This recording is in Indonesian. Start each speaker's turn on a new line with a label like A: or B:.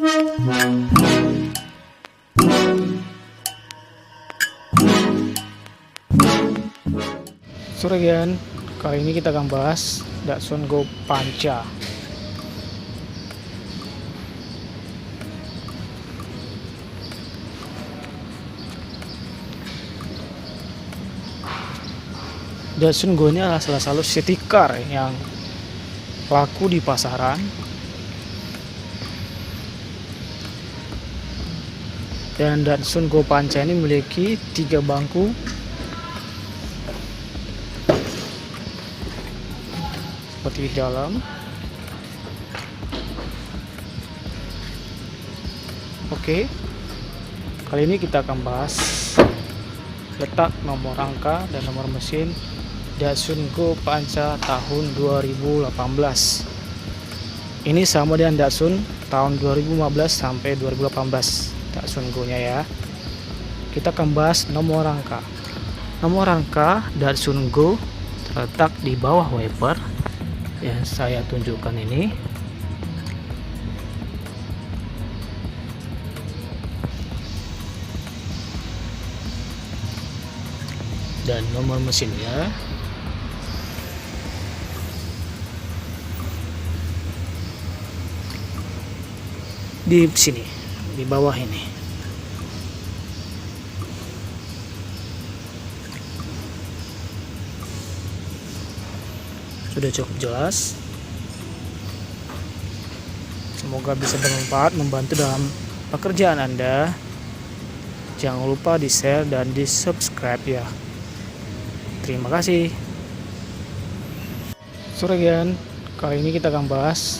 A: Sore Gian, kali ini kita akan bahas Datsun Go Panca. Datsun Go ini adalah salah satu city car yang laku di pasaran. Dan Datsun Go Panca ini memiliki 3 bangku seperti di dalam. Oke, kali ini kita akan bahas letak, nomor rangka, dan nomor mesin Datsun Go Panca tahun 2018. Ini sama dengan Datsun tahun 2015 sampai 2018 Datsun Go-nya ya. Kita akan bahas nomor rangka. Nomor rangka Datsun Go terletak di bawah wiper yang saya tunjukkan ini. Dan nomor mesinnya di sini, di bawah ini. Sudah cukup jelas. Semoga bisa bermanfaat, membantu dalam pekerjaan Anda. Jangan lupa di share dan di subscribe ya. Terima kasih. Sore Gian, kali ini kita akan bahas